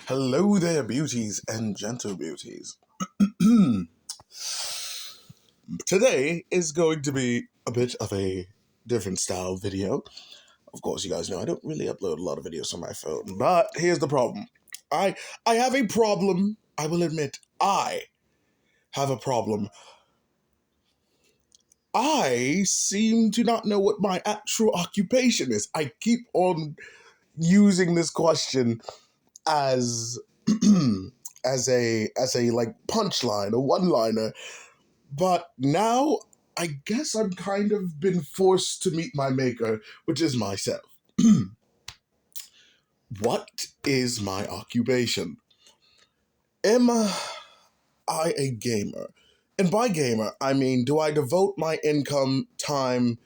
Hello there, beauties and gentle beauties. Today is going to be a bit of a different style video. Of course, you guys know I don't really upload a lot of videos on my phone, but here's the problem. I I have a problem. I will admit I have a problem. I seem to not know what my actual occupation is. I keep on using this question as as a like punchline, a one-liner. But now I guess I'm kind of been forced to meet my maker, which is myself. What is my occupation? Am I a gamer? And by gamer, I mean, do I devote my income, time,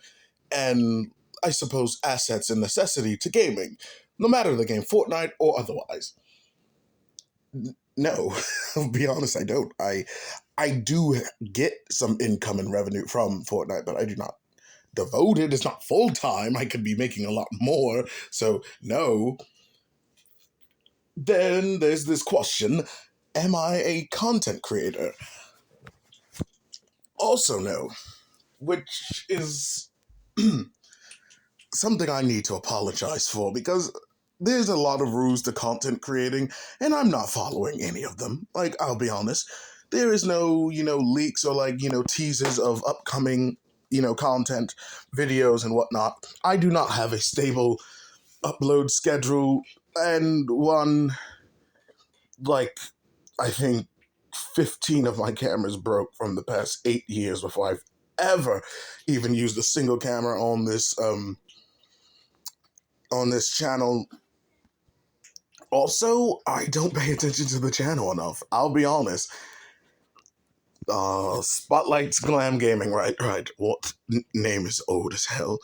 and I suppose assets and necessity to gaming, no matter the game, Fortnite or otherwise? No, I'll be honest, I don't. I do get some income and revenue from Fortnite, but I do not devote it. It's not full time. I could be making a lot more. So no. Then there's this question: am I a content creator? Also no, which is something I need to apologize for because there's a lot of rules to content creating, and I'm not following any of them. Like, I'll be honest. There is no, leaks or teasers of upcoming, content, videos and whatnot. I do not have a stable upload schedule, and like, I think 15 of my cameras broke from the past 8 years before I've ever even used a single camera on this channel. Also, I don't pay attention to the channel enough. I'll be honest. Spotlight's Glam Gaming, right. What name is old as hell,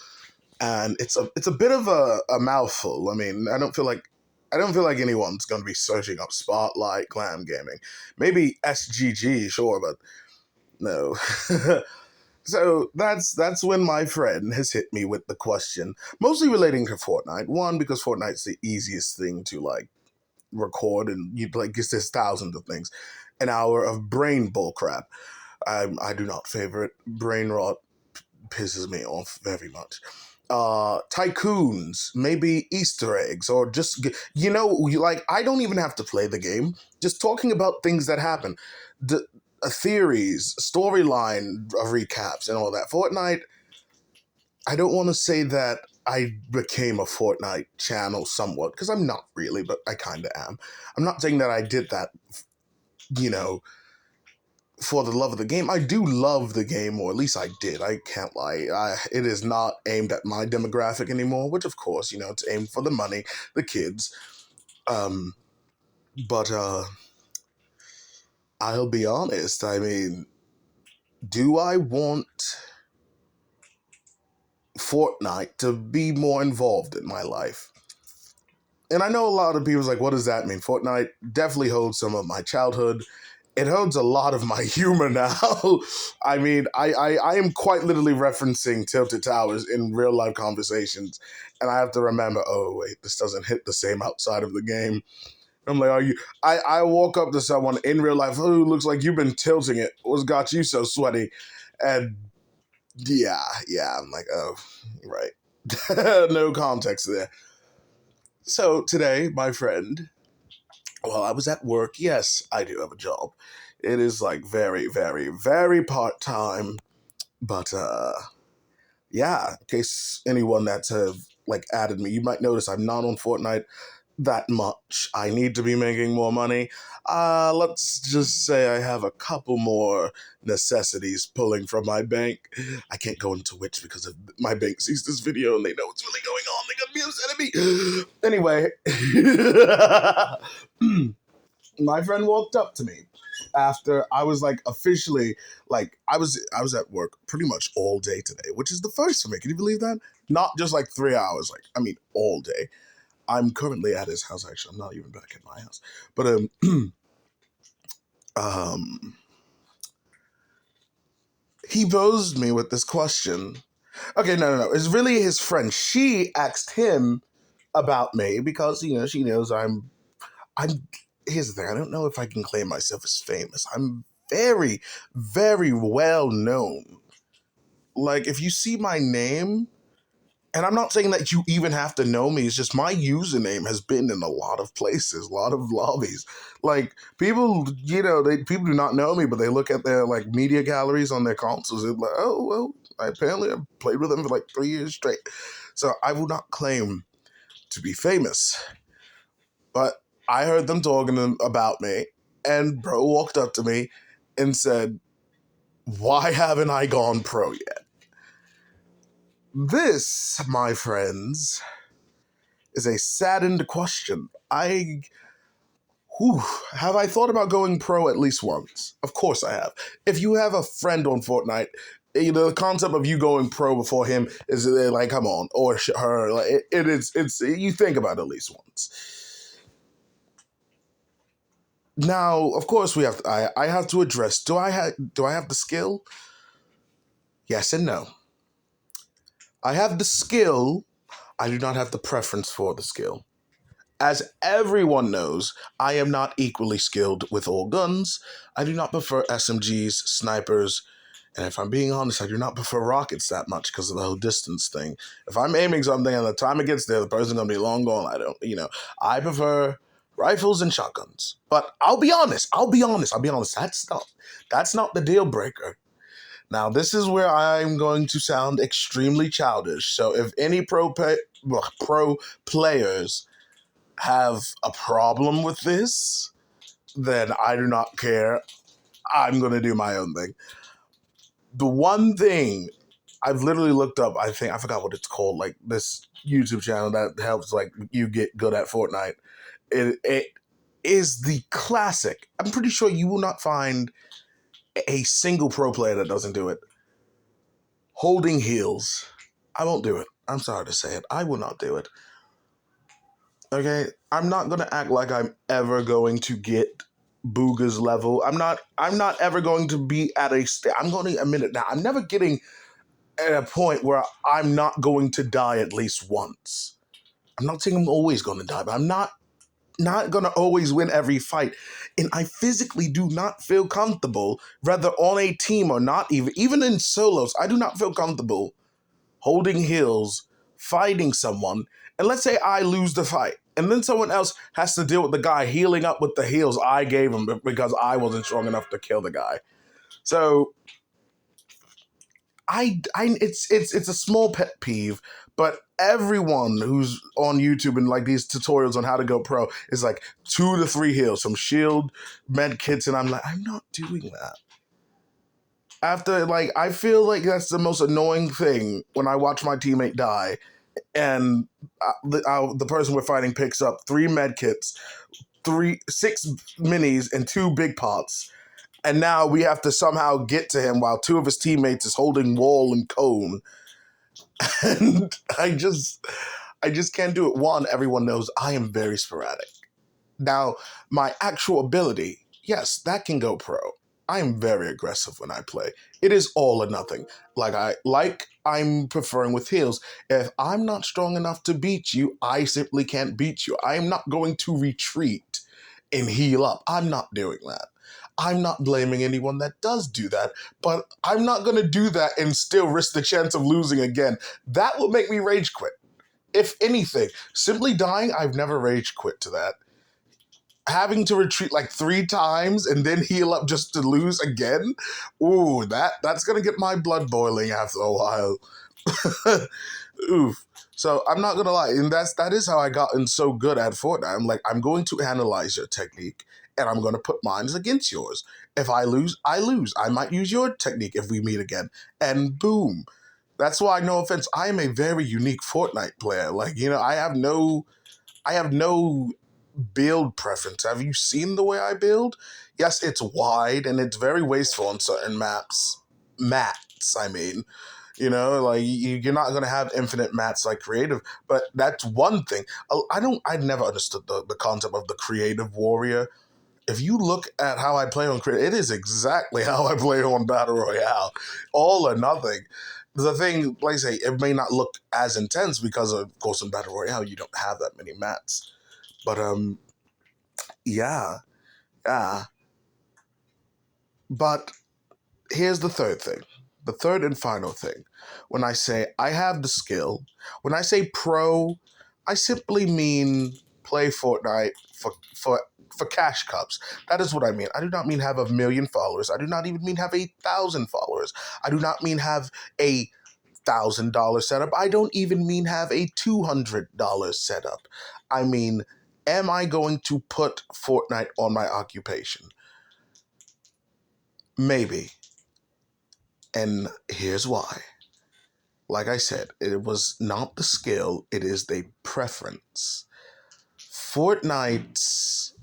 and it's a bit of a mouthful. I mean, I don't feel like anyone's gonna be searching up Spotlight Glam Gaming. Maybe SGG, sure, but no. So that's when my friend has hit me with the question, mostly relating to Fortnite. One, because Fortnite's the easiest thing to like record, and you like guess there's thousands of things. An hour of brain bullcrap. I do not favor it. Brain rot pisses me off very much. Tycoons, maybe Easter eggs, or just like I don't even have to play the game. Just talking about things that happen, the theories, storyline recaps, and all that. Fortnite. I don't want to say that I became a Fortnite channel somewhat because I'm not really, but I kind of am. I'm not saying that I did that, you know, for the love of the game. I do love the game, or at least I did. I can't lie. It is not aimed at my demographic anymore, which of course, it's aimed for the money, the kids. Um, but I'll be honest. I mean, do I want Fortnite to be more involved in my life? And I know a lot of people's like, what does that mean? Fortnite definitely holds some of my childhood. It holds a lot of my humor now. I mean, I am quite literally referencing Tilted Towers in real life conversations. And I have to remember, oh, wait, this doesn't hit the same outside of the game. I'm like, are you? I walk up to someone in real life who looks like you've been tilting it. What's got you so sweaty? And yeah, I'm like, oh, right. No context there. So today, my friend, while I was at work, yes, I do have a job. It is like very, very, very part time, but yeah. In case anyone that's like added me, you might notice I'm not on Fortnite that much. I need to be making more money. Let's just say I have a couple more necessities pulling from my bank. I can't go into which because if my bank sees this video and they know what's really going on, they're gonna be upset at me. Anyway, my friend walked up to me after I was like officially like I was at work pretty much all day today, which is the first for me. Can you believe that? Not just like 3 hours, like I mean all day. I'm currently at his house. Actually, I'm not even back at my house. But um, he posed me with this question. Okay, no. It's really his friend. She asked him. about me because, she knows I'm, here's the thing, I don't know if I can claim myself as famous. I'm very, very well known. Like, if you see my name, and I'm not saying that you even have to know me. It's just my username has been in a lot of places, a lot of lobbies. Like people, people do not know me, but they look at their like media galleries on their consoles and like, oh well, I apparently have played with them for like 3 years straight. So I will not claim to be famous, but I heard them talking about me, and bro walked up to me and said, "Why haven't I gone pro yet?" This, my friends, is a saddened question. Whew, have I thought about going pro at least once? Of course I have. If you have a friend on Fortnite, the concept of you going pro before him is like, come on, or her, like it's you think about it at least once. Now, of course, I have to address. Do I have the skill? Yes and no. I have the skill. I do not have the preference for the skill. As everyone knows, I am not equally skilled with all guns. I do not prefer SMGs, snipers, and if I'm being honest, I do not prefer rockets that much because of the whole distance thing. If I'm aiming something and the time it gets there, the person's gonna be long gone. I prefer rifles and shotguns. But I'll be honest. That's not the deal breaker. Now, this is where I'm going to sound extremely childish. So if any pro players have a problem with this, then I do not care. I'm going to do my own thing. The one thing I've literally looked up, I forgot what it's called, like this YouTube channel that helps like you get good at Fortnite. It is the classic. I'm pretty sure you will not find a single pro player that doesn't do it. Holding heels. I won't do it. I'm sorry to say it. I will not do it. Okay, I'm not gonna act like I'm ever going to get Booga's level. I'm not ever going to be at I'm going to admit it now. I'm never getting at a point where I'm not going to die at least once. I'm not saying I'm always going to die, but I'm not going to always win every fight. And I physically do not feel comfortable, whether on a team or not, even in solos, I do not feel comfortable holding heals, fighting someone, and let's say I lose the fight, and then someone else has to deal with the guy healing up with the heals I gave him because I wasn't strong enough to kill the guy. So it's a small pet peeve, but everyone who's on YouTube and like these tutorials on how to go pro is like 2 to 3 heals, some shield, med kits, and I'm like, I'm not doing that. After, like, I feel like that's the most annoying thing when I watch my teammate die and the person we're fighting picks up 3 med kits, 6 minis, and 2 big pots. And now we have to somehow get to him while 2 of his teammates is holding wall and cone. And I just can't do it. One, everyone knows I am very sporadic. Now, my actual ability, yes, that can go pro. I am very aggressive when I play. It is all or nothing. I'm preferring with heals. If I'm not strong enough to beat you, I simply can't beat you. I am not going to retreat and heal up. I'm not doing that. I'm not blaming anyone that does do that, but I'm not going to do that and still risk the chance of losing again. That will make me rage quit. If anything, simply dying, I've never rage quit to that. Having to retreat like 3 times and then heal up just to lose again, ooh, that's gonna get my blood boiling after a while. Oof. So I'm not gonna lie, and that is how I gotten so good at Fortnite. I'm like, I'm going to analyze your technique, and I'm gonna put mine against yours. If I lose, I lose. I might use your technique if we meet again, and boom. That's why, no offense, I am a very unique Fortnite player. Like, I have no build preference. Have you seen the way I build? Yes, it's wide and it's very wasteful on certain maps. Mats, I mean. Like you're not going to have infinite mats like creative, but that's one thing. I never understood the concept of the creative warrior. If you look at how I play on creative, it is exactly how I play on Battle Royale. All or nothing. The thing, like I say, it may not look as intense because, of course, in Battle Royale, you don't have that many mats. But, yeah, yeah. But here's the third thing. The third and final thing. When I say I have the skill, when I say pro, I simply mean play Fortnite for cash cups. That is what I mean. I do not mean have 1 million followers. I do not even mean have 1,000 followers. I do not mean have a $1,000 setup. I don't even mean have a $200 setup. I mean, am I going to put Fortnite on my occupation? Maybe. And here's why. Like I said, it was not the skill, it is the preference. Fortnite's,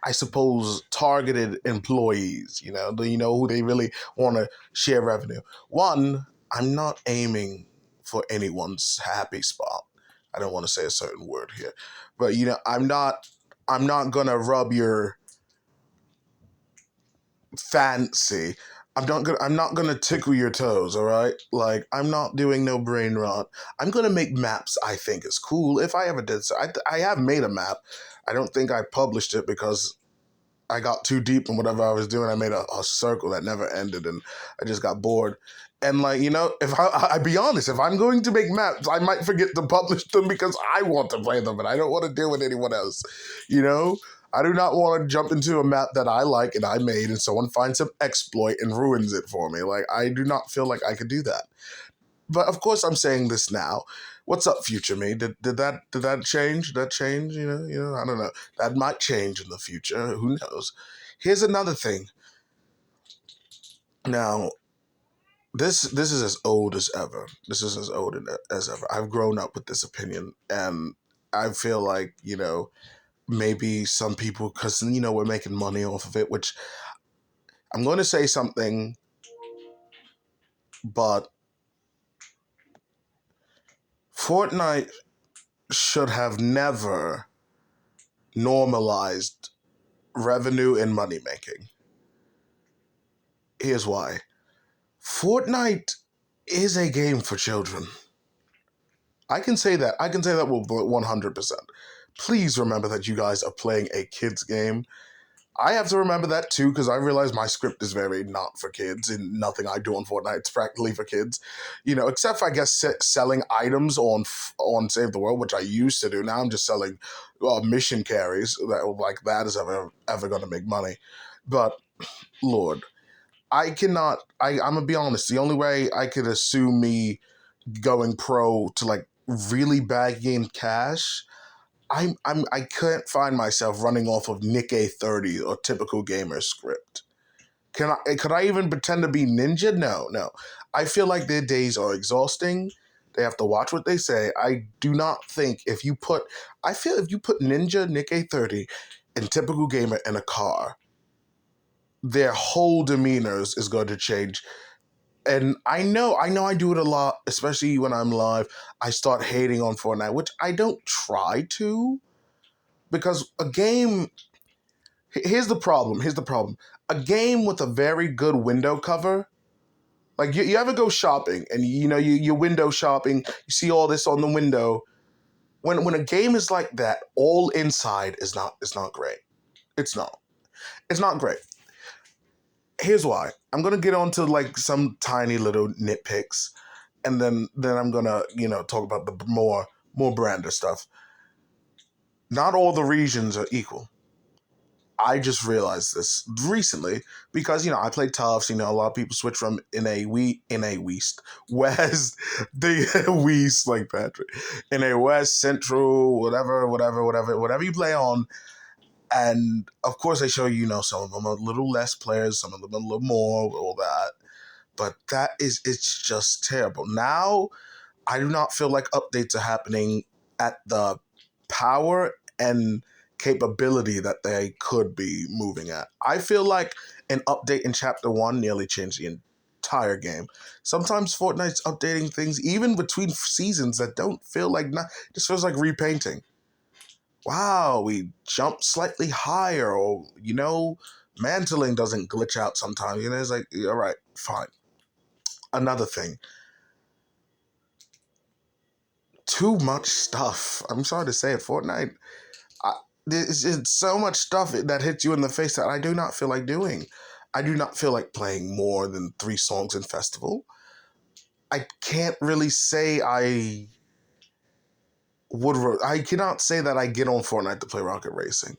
I suppose, targeted employees, you know who they really want to share revenue. One, I'm not aiming for anyone's happy spot. I don't want to say a certain word here, but I'm not gonna rub your fancy. I'm not gonna tickle your toes, all right? Like, I'm not doing no brain rot. I'm gonna make maps I think is cool. If I ever did so, I have made a map. I don't think I published it because I got too deep in whatever I was doing. I made a circle that never ended, and I just got bored. And like, if I be honest, if I'm going to make maps, I might forget to publish them because I want to play them and I don't want to deal with anyone else. You know, I do not want to jump into a map that I like and I made, and someone finds some exploit and ruins it for me. Like, I do not feel like I could do that. But of course, I'm saying this now. What's up, future me? Did that change? Did that change? I don't know. That might change in the future. Who knows? Here's another thing. Now, this is as old as ever. This is as old as ever. I've grown up with this opinion, and I feel like maybe some people, because we're making money off of it. Which I'm going to say something, but Fortnite should have never normalized revenue and money making. Here's why. Fortnite is a game for children. I can say that. I can say that with 100%. Please remember that you guys are playing a kid's game. I have to remember that too, because I realize my script is very not for kids, and nothing I do on Fortnite is practically for kids. Except for, I guess, selling items on Save the World, which I used to do. Now I'm just selling mission carries. That is ever going to make money. But Lord, I cannot. I'm gonna be honest. The only way I could assume me going pro to like really bag in cash, I couldn't find myself running off of Nick A30 or typical gamer script. Could I even pretend to be Ninja? No, no. I feel like their days are exhausting. They have to watch what they say. I do not think I feel if you put Ninja, Nick A30, and typical gamer in a car, their whole demeanors is going to change. And I do it a lot, especially when I'm live. I start hating on Fortnite, which I don't try to, because a game. Here's the problem. Here's the problem. A game with a very good window cover, like you ever go shopping and you're window shopping, you see all this on the window. When a game is like that, all inside is not great. It's not. It's not great. Here's why. I'm gonna get onto like some tiny little nitpicks, and then I'm gonna talk about the more brander stuff. Not all the regions are equal. I just realized this recently because I play Tufts. A lot of people switch from West the West, like Patrick, in a West Central, whatever you play on. And of course, they show some of them are a little less players, some of them a little more, all that. But it's just terrible. Now, I do not feel like updates are happening at the power and capability that they could be moving at. I feel like an update in Chapter 1 nearly changed the entire game. Sometimes Fortnite's updating things, even between seasons, that don't feel like, just feels like repainting. Wow, we jump slightly higher, or, mantling doesn't glitch out sometimes. It's like, all right, fine. Another thing. too much stuff. I'm sorry to say it, Fortnite. I, there's just so much stuff that hits you in the face that I do not feel like doing. I do not feel like playing more than 3 songs in Festival. I can't really say I cannot say that I get on Fortnite to play Rocket Racing.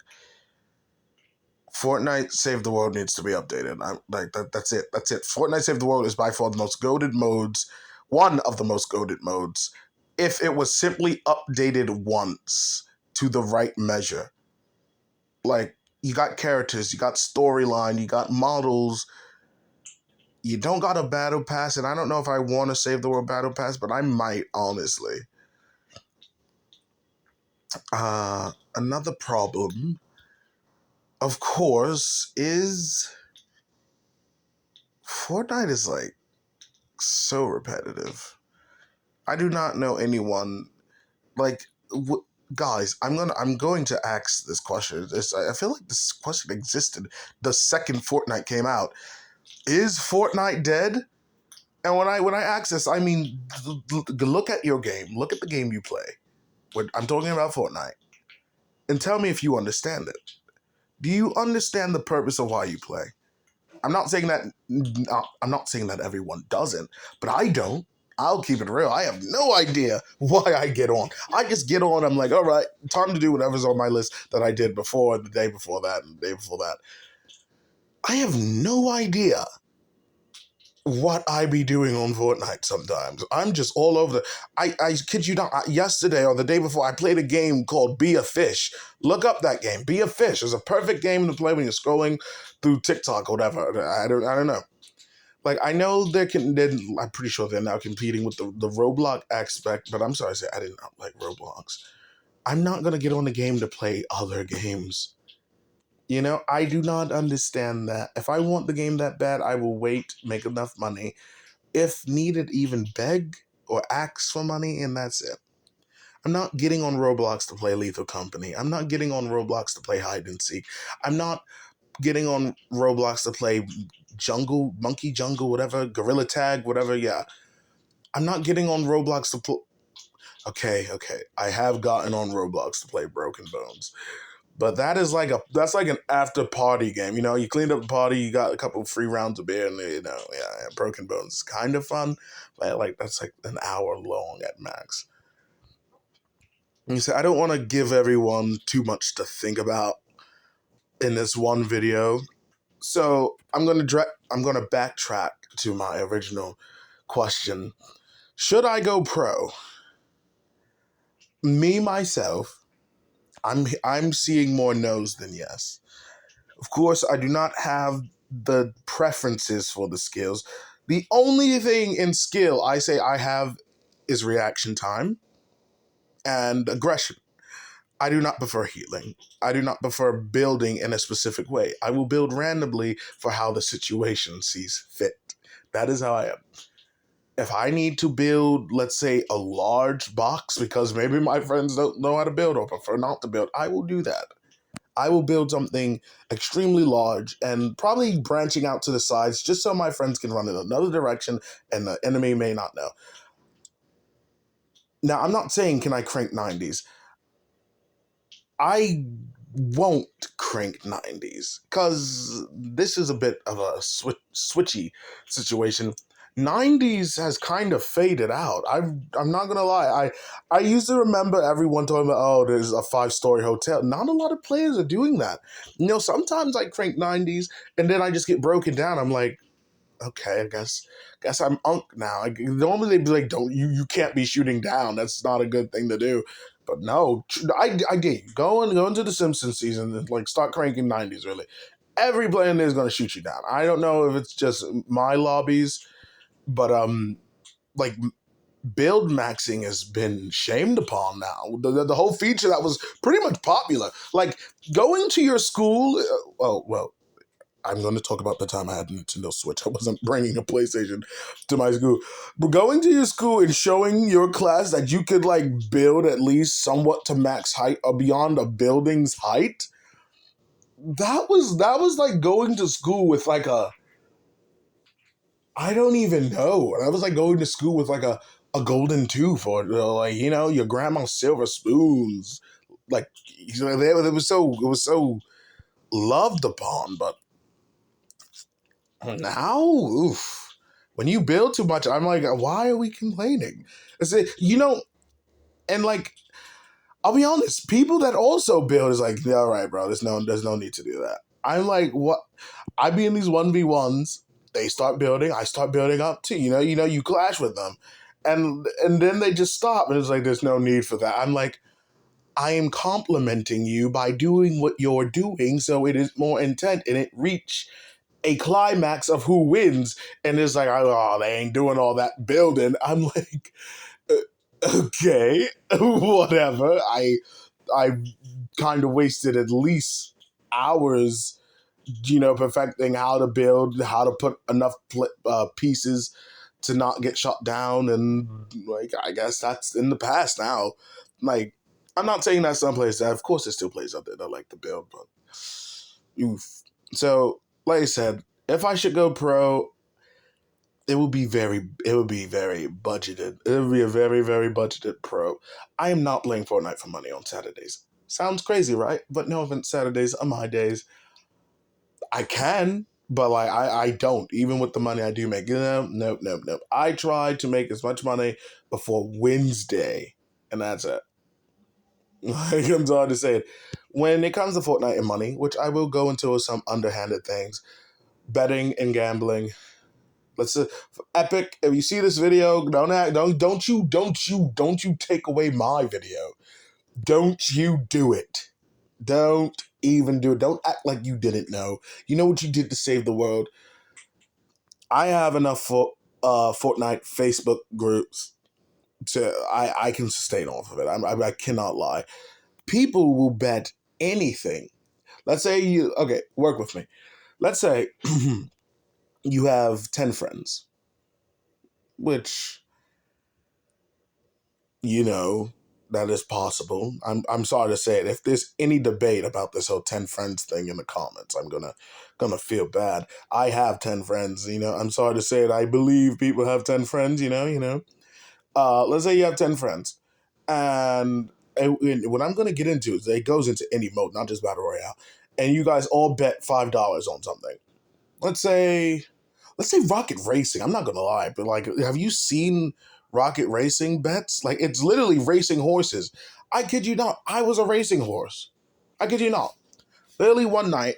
Fortnite Save the World needs to be updated. I'm like that. That's it. That's it. Fortnite Save the World is by far the most goated modes. One of the most goated modes. If it was simply updated once to the right measure, like you got characters, you got storyline, you got models. You don't got a battle pass, and I don't know if I want to Save the World battle pass, but I might honestly. Another problem, of course, is Fortnite is like so repetitive. I do not know anyone like guys. I'm going to ask this question. I feel like this question existed the second Fortnite came out. Is Fortnite dead? And when I ask this, I mean look at your game. Look at the game you play. I'm talking about Fortnite, and tell me if you understand it. Do you understand the purpose of why you play? I'm not saying that. I'm not saying that everyone doesn't, but I don't. I'll keep it real. I have no idea why I get on. I just get on. I'm like, all right, time to do whatever's on my list that I did before, the day before that, and the day before that. I have no idea what I be doing on Fortnite sometimes. I'm just all over the. I kid you not. Yesterday or the day before, I played a game called Be a Fish. Look up that game. Be a Fish is a perfect game to play when you're scrolling through TikTok or whatever. I don't know. Like I know I'm pretty sure they're now competing with the Roblox aspect, but I'm sorry to say I did not like Roblox. I'm not gonna get on the game to play other games. You know, I do not understand that. If I want the game that bad, I will wait, make enough money. If needed, even beg or ask for money, and that's it. I'm not getting on Roblox to play Lethal Company. I'm not getting on Roblox to play hide and seek. I'm not getting on Roblox to play Monkey Jungle, whatever, Gorilla Tag, whatever, yeah. I'm not getting on Roblox to play. Okay. I have gotten on Roblox to play Broken Bones. But that's like an after party game. You know, you cleaned up the party, you got a couple free rounds of beer, and yeah, Broken Bones is kind of fun. But like that's like an hour long at max. And you say I don't want to give everyone too much to think about in this one video, so I'm gonna backtrack to my original question. Should I go pro? Me myself, I'm seeing more no's than yes. Of course, I do not have the preferences for the skills. The only thing in skill I say I have is reaction time and aggression. I do not prefer healing. I do not prefer building in a specific way. I will build randomly for how the situation sees fit. That is how I am. If I need to build, let's say, a large box because maybe my friends don't know how to build or prefer not to build, I will do that. I will build something extremely large and probably branching out to the sides just so my friends can run in another direction and the enemy may not know. Now, I'm not saying can I crank 90s. I won't crank 90s because this is a bit of a switchy situation. 90s has kind of faded out. I'm not gonna lie. I used to remember everyone talking about, oh, there's a 5-story hotel. Not a lot of players are doing that. You know, sometimes I crank 90s and then I just get broken down. I'm like, okay, I guess I'm unk now. Like, normally they'd be like, don't you can't be shooting down. That's not a good thing to do. But no, I did. Go into the Simpsons season and like start cranking 90s really. Every player in there is gonna shoot you down. I don't know if it's just my lobbies, but like build maxing has been shamed upon now. The whole feature that was pretty much popular. Like going to your school, well, I'm going to talk about the time I had a Nintendo Switch. I wasn't bringing a PlayStation to my school. But going to your school and showing your class that you could like build at least somewhat to max height or beyond a building's height, that was like going to school with like a, I don't even know. That was like going to school with like a a golden tooth or like, you know, your grandma's silver spoons. Like, you know, it was so loved upon, but now, oof. When you build too much, I'm like, why are we complaining? It's it, you know, and like, I'll be honest, people that also build is like, yeah, all right, bro, there's no need to do that. I'm like, what? I be in these 1v1s, they start building, I start building up too. You clash with them. And then they just stop and it's like there's no need for that. I'm like, I am complimenting you by doing what you're doing so it is more intent and it reach a climax of who wins. And it's like, oh, they ain't doing all that building. I'm like, okay, whatever. I kind of wasted at least hours, perfecting how to build, how to put enough pieces to not get shot down, and like I guess that's in the past now. Like, I'm not saying that someplace that, of course, there's still places out there that like to build, but oof. So, like I said, if I should go pro, it would be very budgeted. It would be a very, very budgeted pro. I am not playing Fortnite for money on Saturdays. Sounds crazy, right? But no offense, Saturdays are my days. I can, but like I don't. Even with the money I do make, nope. I try to make as much money before Wednesday, and that's it. Like, I'm sorry to say it. When it comes to Fortnite and money, which I will go into some underhanded things, betting and gambling. Let's Epic. If you see this video, don't you take away my video. Don't you do it. Don't even do it. Don't act like you didn't know. You know what you did to save the world. I have enough for Fortnite Facebook groups to I can sustain off of it. I cannot lie. People will bet anything. Let's say work with me. Let's say you have 10 friends, which, you know, that is possible. I'm sorry to say it. If there's any debate about this whole 10 friends thing in the comments, I'm gonna feel bad. I have 10 friends, I'm sorry to say it. I believe people have 10 friends. Let's say you have 10 friends. And what I'm gonna get into is it goes into any mode, not just Battle Royale. And you guys all bet $5 on something. Let's say Rocket Racing. I'm not gonna lie, but like, have you seen Rocket Racing bets? Like, it's literally racing horses. I kid you not. I was a racing horse. I kid you not. Literally one night,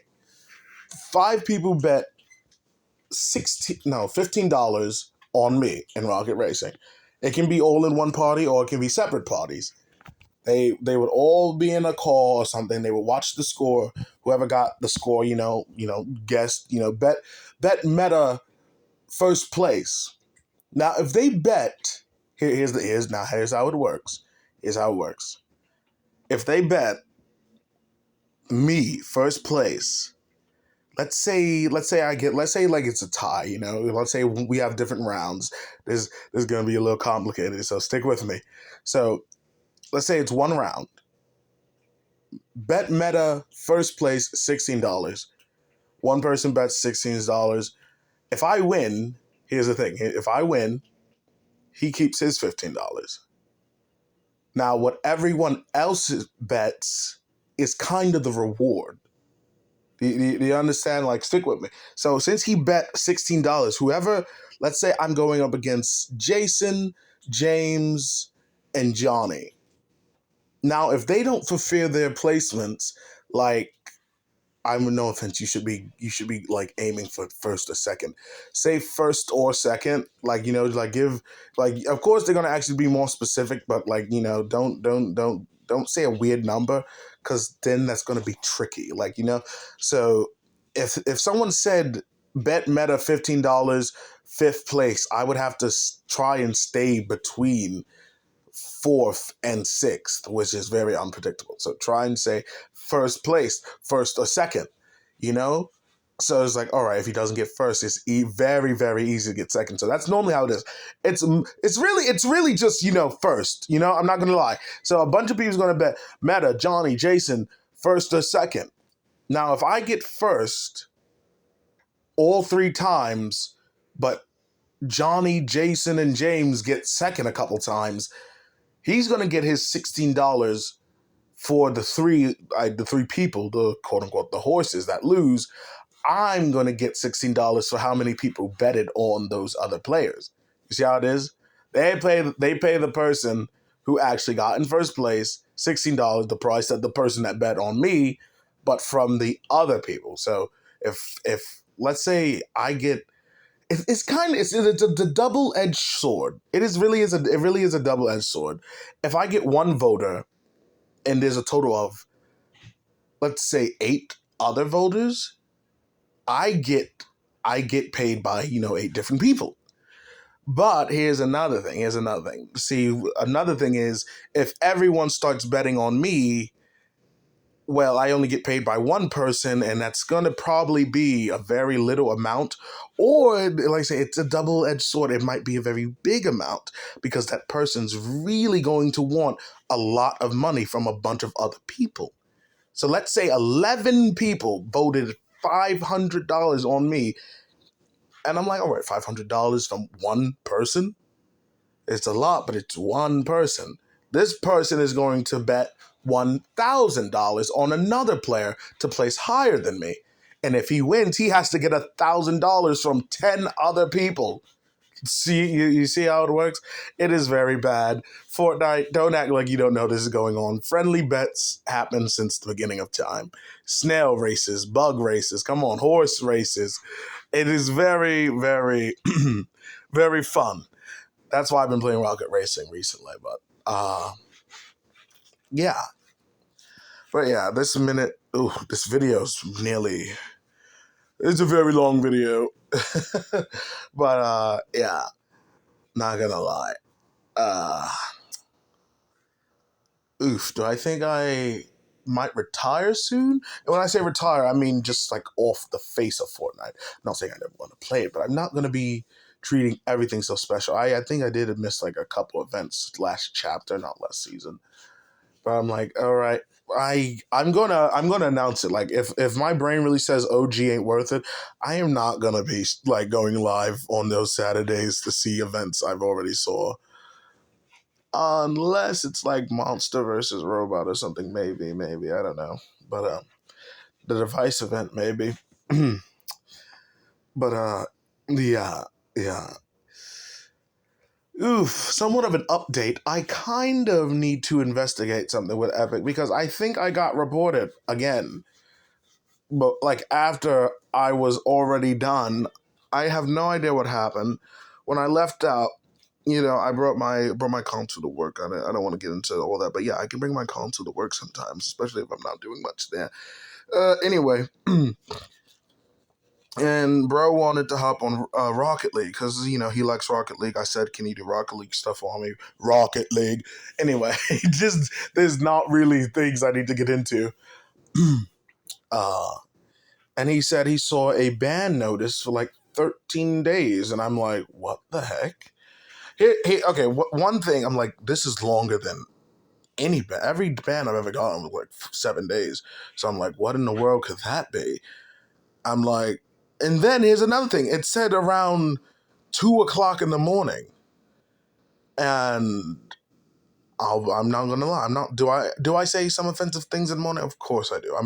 5 people bet $15 on me in Rocket Racing. It can be all in one party or it can be separate parties. They would all be in a call or something. They would watch the score. Whoever got the score, guessed, bet meta first place. Now, if they bet, here's how it works. Here's how it works. If they bet me first place, let's say like it's a tie. Let's say we have different rounds. This is gonna be a little complicated, so stick with me. So let's say it's one round. Bet meta first place $16. One person bets $16. If I win, here's the thing. If I win, he keeps his $15. Now, what everyone else bets is kind of the reward. Do you understand? Like, stick with me. So since he bet $16, whoever, let's say I'm going up against Jason, James, and Johnny. Now, if they don't fulfill their placements, like, I'm no offense, you should be like aiming for first or second. Say first or second, like, like give, like, of course they're gonna actually be more specific, but like, don't say a weird number, because then that's gonna be tricky. Like, so if someone said bet meta $15, fifth place, I would have to try and stay between fourth and sixth, which is very unpredictable. So try and say first place, first or second, you know? So it's like, all right, if he doesn't get first, it's very, very easy to get second. So that's normally how it is. It's really just, first, I'm not going to lie. So a bunch of people's going to bet Meta, Johnny, Jason, first or second. Now, if I get first all 3 times, but Johnny, Jason, and James get second a couple times, he's going to get his $16 for the three people, the quote unquote the horses that lose. I'm going to get $16 for how many people betted on those other players. You see how it is? They pay the person who actually got in first place $16, the price that the person that bet on me, but from the other people. So if let's say I get, it's kind of it's a double edged sword. It really is a double edged sword. If I get one voter and there's a total of, let's say, 8 other voters, I get paid by 8 different people. But here's another thing. See, another thing is, if everyone starts betting on me, well, I only get paid by one person, and that's going to probably be a very little amount. Or, like I say, it's a double-edged sword. It might be a very big amount because that person's really going to want a lot of money from a bunch of other people. So let's say 11 people voted $500 on me. And I'm like, all right, $500 from one person? It's a lot, but it's one person. This person is going to bet $1,000 on another player to place higher than me. And if he wins, he has to get $1,000 from 10 other people. See, you see how it works? It is very bad. Fortnite, don't act like you don't know this is going on. Friendly bets happen since the beginning of time. Snail races, bug races, come on, horse races. It is very, very, very fun. That's why I've been playing Rocket Racing recently. But yeah. But yeah, this video's it's a very long video. But yeah, not gonna lie. Do I think I might retire soon? And when I say retire, I mean just like off the face of Fortnite. I'm not saying I never want to play it, but I'm not going to be treating everything so special. I think I did miss like a couple events last chapter, not last season. But I'm like, all right, I'm gonna announce it. Like if my brain really says OG ain't worth it, I am not gonna be like going live on those Saturdays to see events I've already saw. Unless it's like monster versus robot or something, maybe, I don't know. But the device event, maybe. But yeah, yeah. Oof, somewhat of an update. I kind of need to investigate something with Epic because I think I got reported again. But like after I was already done, I have no idea what happened. When I left out, I brought my console to work. I don't want to get into all that, but yeah, I can bring my console to work sometimes, especially if I'm not doing much there. Anyway, and bro wanted to hop on Rocket League because he likes Rocket League. I said, "Can you do Rocket League stuff for me?" Rocket League. Anyway, just there's not really things I need to get into. uh, and he said he saw a ban notice for like 13 days, and I'm like, what the heck? Okay, one thing, I'm like, this is longer than any ban. Every ban I've ever gotten was like 7 days. So I'm like, what in the world could that be? I'm like, and then here's another thing. It said around 2 o'clock in the morning, and I'm not gonna lie. I'm not. Do I say some offensive things in the morning? Of course I do.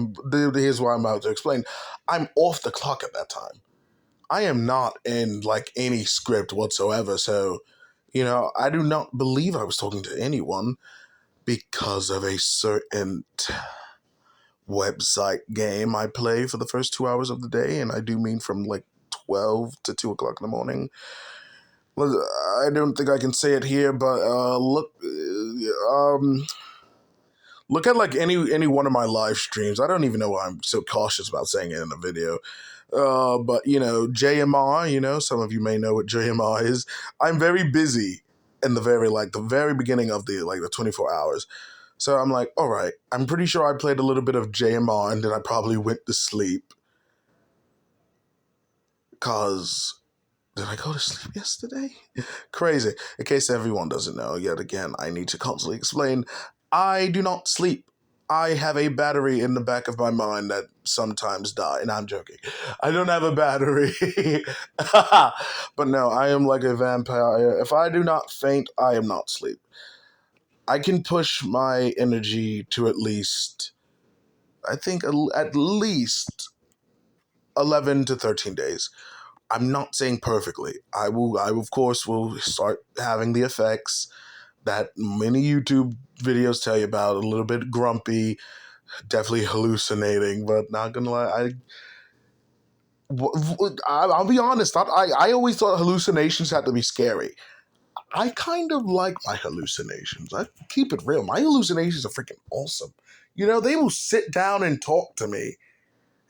Here's why I'm about to explain. I'm off the clock at that time. I am not in like any script whatsoever. So, I do not believe I was talking to anyone because of a certain website game I play for the first 2 hours of the day, and I do mean from like 12 to 2 o'clock in the morning. Well, I don't think I can say it here, but look at like any one of my live streams. I don't even know why I'm so cautious about saying it in a video. But JMR, some of you may know what JMR is. I'm very busy in the very beginning of the 24 hours. So I'm like, all right, I'm pretty sure I played a little bit of JMR and then I probably went to sleep. Cause did I go to sleep yesterday? Crazy. In case everyone doesn't know, yet again, I need to constantly explain, I do not sleep I have a battery in the back of my mind that sometimes die. And I'm joking. I don't have a battery. But no, I am like a vampire. If I do not faint, I am not asleep. I can push my energy to at least, I think, at least 11 to 13 days. I'm not saying perfectly. I of course will start having the effects that many YouTube videos tell you about. A little bit grumpy, definitely hallucinating, but not gonna lie, I'll be honest. I always thought hallucinations had to be scary. I kind of like my hallucinations. I keep it real. My hallucinations are freaking awesome. You know, they will sit down and talk to me.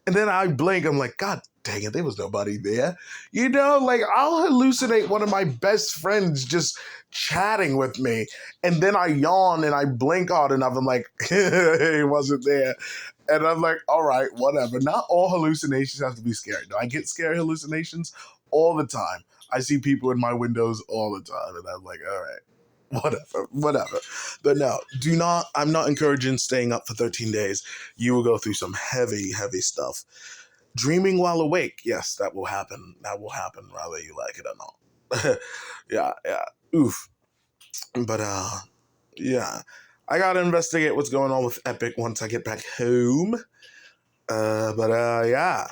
And then I blink, I'm like, God dang it, there was nobody there. You know, like I'll hallucinate one of my best friends just chatting with me. And then I yawn and I blink hard enough. I'm like, he wasn't there. And I'm like, all right, whatever. Not all hallucinations have to be scary. No, I get scary hallucinations all the time. I see people in my windows all the time. And I'm like, all right, whatever. But no, I'm not encouraging staying up for 13 days. You will go through some heavy, heavy stuff. Dreaming while awake, yes, that will happen. That will happen whether you like it or not. Yeah. Oof. But yeah. I gotta investigate what's going on with Epic once I get back home. Yeah.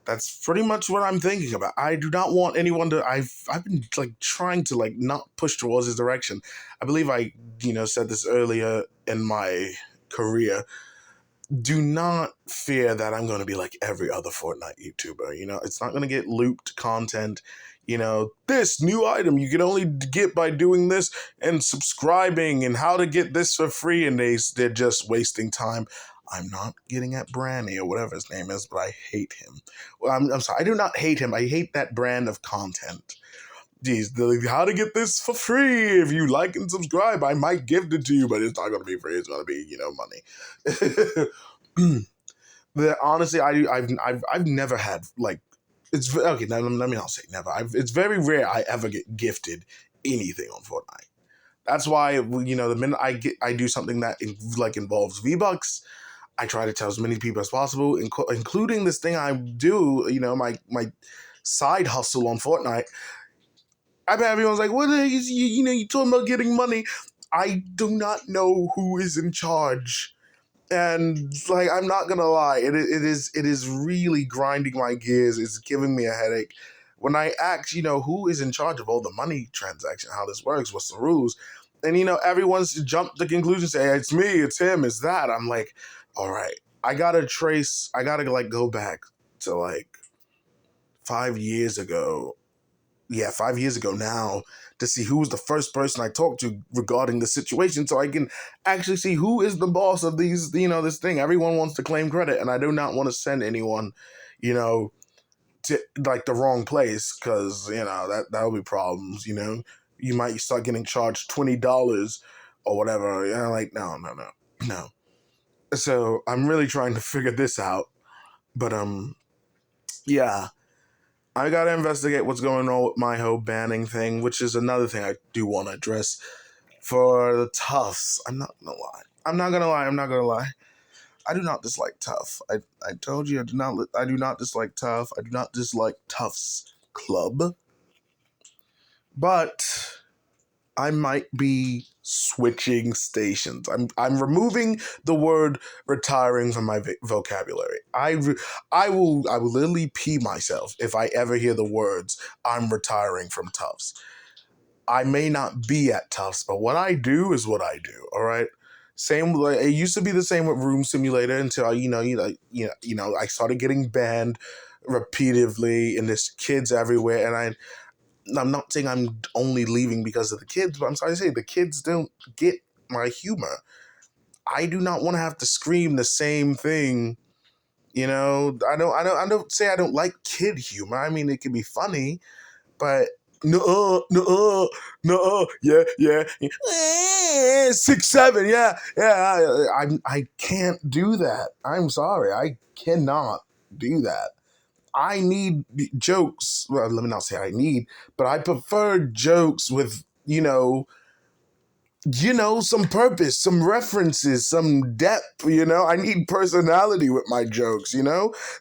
That's pretty much what I'm thinking about. I do not want anyone to. I've been like trying to like not push towards this direction. I believe I said this earlier in my career. Do not fear that I'm going to be like every other Fortnite YouTuber. It's not going to get looped content. This new item you can only get by doing this and subscribing, and how to get this for free, and they're just wasting time. I'm not getting at Branny or whatever his name is, but I hate him. Well, I'm sorry. I do not hate him. I hate that brand of content. Geez, how to get this for free? If you like and subscribe, I might gift it to you, but it's not going to be free. It's going to be, money. Honestly, I've never had like it's okay. Now, let me not say never. It's very rare I ever get gifted anything on Fortnite. That's why the minute I do something that like involves V-Bucks, I try to tell as many people as possible, including this thing I do. My side hustle on Fortnite. I bet everyone's like, "What is you talking about getting money?" I do not know who is in charge. And like, I'm not gonna lie, it is really grinding my gears. It's giving me a headache. When I ask, who is in charge of all the money transaction, how this works, what's the rules, and everyone's jumped to the conclusion, say it's me, it's him, it's that. I'm like, all right, I gotta like go back to like 5 years ago. Yeah, 5 years ago now, to see who was the first person I talked to regarding the situation, so I can actually see who is the boss of these, this thing. Everyone wants to claim credit, and I do not want to send anyone, to like the wrong place, because that'll be problems. You might start getting charged $20 or whatever. Like no. So I'm really trying to figure this out, but yeah. I gotta investigate what's going on with my whole banning thing, which is another thing I do want to address. For the toughs, I'm not gonna lie. I do not dislike tough. I told you I do not dislike tough. I do not dislike Tough's Club. But I might be switching stations. I'm removing the word retiring from my vocabulary. I will literally pee myself if I ever hear the words I'm retiring from Tufts. I may not be at Tufts, but what I do is what I do. All right. Same. Like, it used to be the same with Room Simulator until I started getting banned repeatedly, and there's kids everywhere, and I'm not saying I'm only leaving because of the kids, but I'm sorry to say the kids don't get my humor. I do not want to have to scream the same thing. I don't say I don't like kid humor. I mean, it can be funny, but no, yeah, 6'7", yeah. I can't do that. I'm sorry, I cannot do that. I need jokes. Well, let me not say I need, but I prefer jokes with, some purpose, some references, some depth. I need personality with my jokes.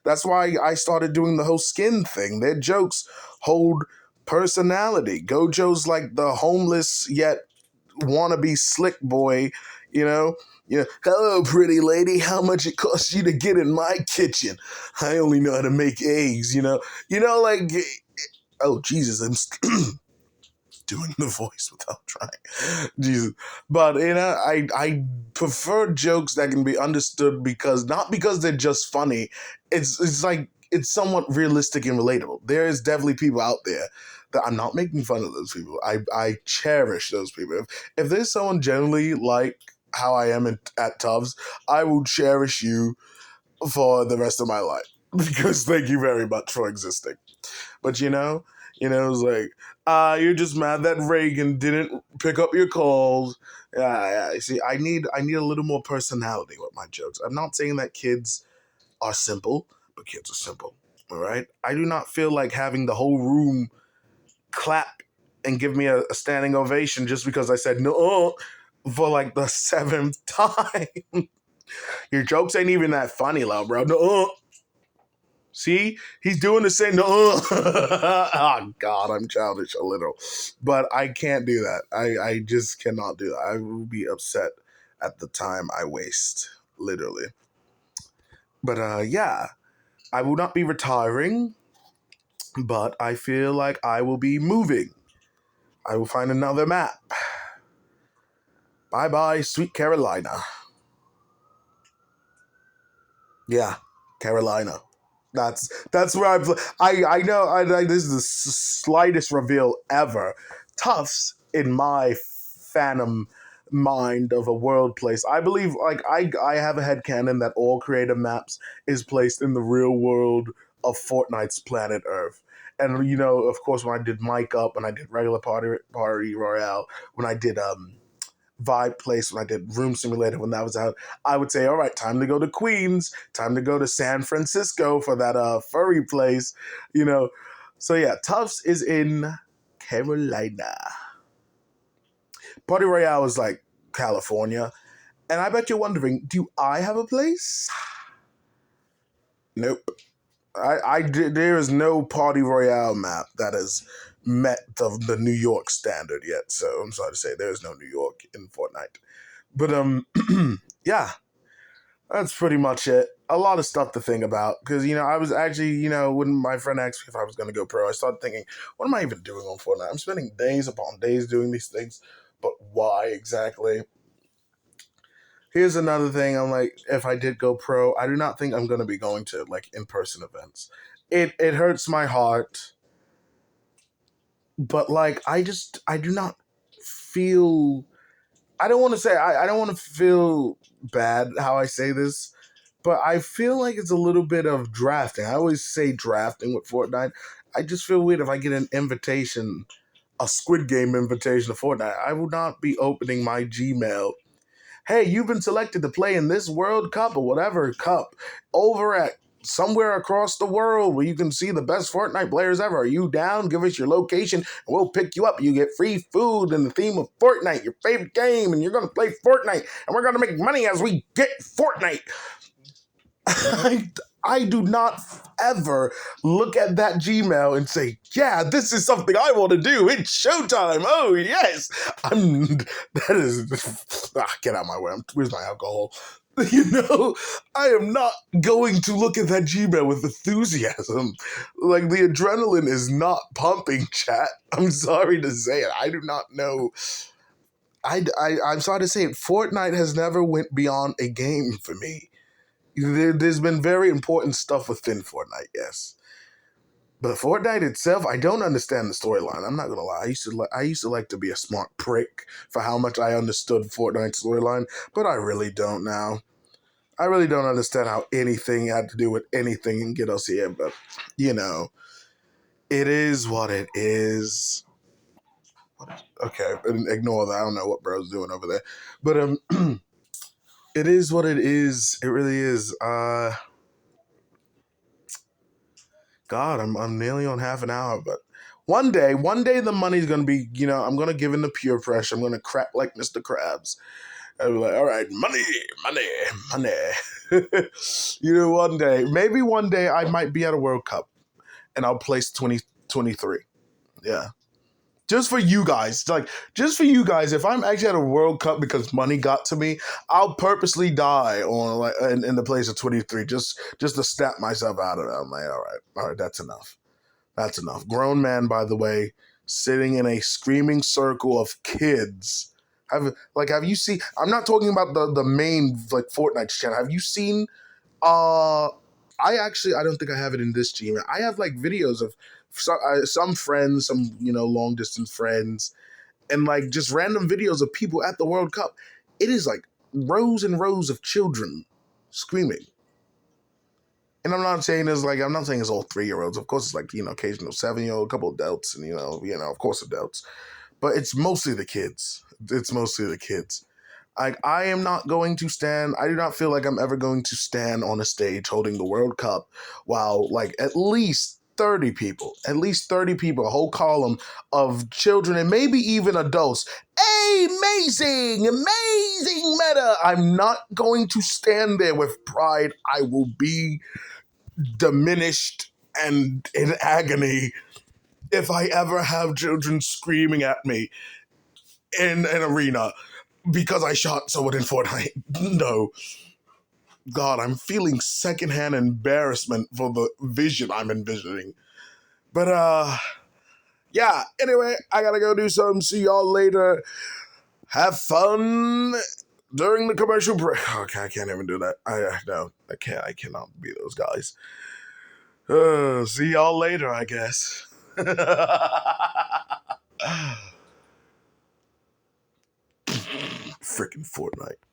That's why I started doing the whole skin thing. Their jokes hold personality. Gojo's like the homeless yet wannabe slick boy, you know? Hello, pretty lady. How much it costs you to get in my kitchen? I only know how to make eggs. Like, oh Jesus, I'm doing the voice without trying. Jesus. But I prefer jokes that can be understood because not because they're just funny. It's like it's somewhat realistic and relatable. There is definitely people out there that I'm not making fun of those people. I cherish those people. If there's someone generally like how I am at Tufts, I will cherish you for the rest of my life. Because thank you very much for existing. But it's like, you're just mad that Reagan didn't pick up your calls. Yeah. See, I need a little more personality with my jokes. I'm not saying that kids are simple, but kids are simple. All right. I do not feel like having the whole room clap and give me a standing ovation just because I said no for like the seventh time. Your jokes ain't even that funny, love, bro. No. See, he's doing the same. No, oh God, I'm childish a little, but I can't do that. I just cannot do that. I will be upset at the time I waste, literally. But yeah, I will not be retiring, but I feel like I will be moving. I will find another map. Bye bye, sweet Carolina. Yeah, Carolina. That's where I know. This is the slightest reveal ever. Tufts in my phantom mind of a world place. I believe like I have a headcanon that all creative maps is placed in the real world of Fortnite's planet Earth. And of course, when I did Mic Up, when I did regular party royale, when I did Vibe Place, when I did Room Simulator, when that was out, I would say, all right, time to go to Queens, time to go to San Francisco for that furry place, you know. So yeah, Tufts is in Carolina. Party Royale is like California. And I bet you're wondering, do I have a place? Nope. There is no Party Royale map that has met the New York standard yet. So I'm sorry to say, there is no New York in Fortnite. But yeah, that's pretty much it. A lot of stuff to think about because I was actually when my friend asked me if I was going to go pro, I started thinking, what am I even doing on Fortnite? I'm spending days upon days doing these things, but why exactly? Here's another thing. I'm like, if I did go pro, I do not think I'm going to be going to like in person events. It hurts my heart, but like I do not feel. I don't want to say I don't want to feel bad how I say this, but I feel like it's a little bit of drafting. I always say drafting with Fortnite. I just feel weird if I get an invitation, a Squid Game invitation to Fortnite. I will not be opening my Gmail. Hey, you've been selected to play in this World Cup or whatever cup over at somewhere across the world where you can see the best Fortnite players ever. Are you down? Give us your location and we'll pick you up. You get free food in the theme of Fortnite, your favorite game, and you're going to play Fortnite and we're going to make money as we get Fortnite. I do not ever look at that Gmail and say, yeah, this is something I want to do. It's showtime. Oh, yes. That is, get out of my way. Where's my alcohol? I am not going to look at that Gmail with enthusiasm. Like, the adrenaline is not pumping, chat. I'm sorry to say it. I do not know. I'm sorry to say it. Fortnite has never went beyond a game for me. There's been very important stuff within Fortnite, yes. But Fortnite itself, I don't understand the storyline. I'm not gonna lie. I used to like to be a smart prick for how much I understood Fortnite's storyline, but I really don't now. I really don't understand how anything had to do with anything and get us here, but it is what it is. Okay, ignore that. I don't know what bro's doing over there, but it is what it is. It really is. God, I'm nearly on half an hour, but One day the money's gonna be, I'm gonna give in the peer pressure. I'm gonna crack like Mr. Krabs. I'll be like, all right, money, money, money. One day, maybe one day I might be at a World Cup and I'll place 2023. Yeah. Just for you guys, just for you guys. If I'm actually at a World Cup because money got to me, I'll purposely die on in the place of 23, just to snap myself out of it. I'm like, all right, that's enough. That's enough. Grown man, by the way, sitting in a screaming circle of kids. Have you seen? I'm not talking about the main Fortnite channel. Have you seen? Uh, I don't think I have it in this Gmail. I have videos of some friends, some long distance friends, and just random videos of people at the World Cup. It is rows and rows of children screaming. And I'm not saying it's all 3-year-olds. Of course, it's occasional 7-year-old, a couple of adults, and of course adults. But it's mostly the kids. It's mostly the kids. I am not going to stand. I do not feel like I'm ever going to stand on a stage holding the World Cup while at least 30 people, a whole column of children and maybe even adults. Amazing, amazing meta. I'm not going to stand there with pride. I will be diminished and in agony if I ever have children screaming at me in an arena because I shot someone in Fortnite. No. God, I'm feeling secondhand embarrassment for the vision I'm envisioning. But, yeah, anyway, I gotta go do something. See y'all later. Have fun during the commercial break. Okay, I can't even do that. No, I can't. I cannot be those guys. See y'all later, I guess. Freaking Fortnite.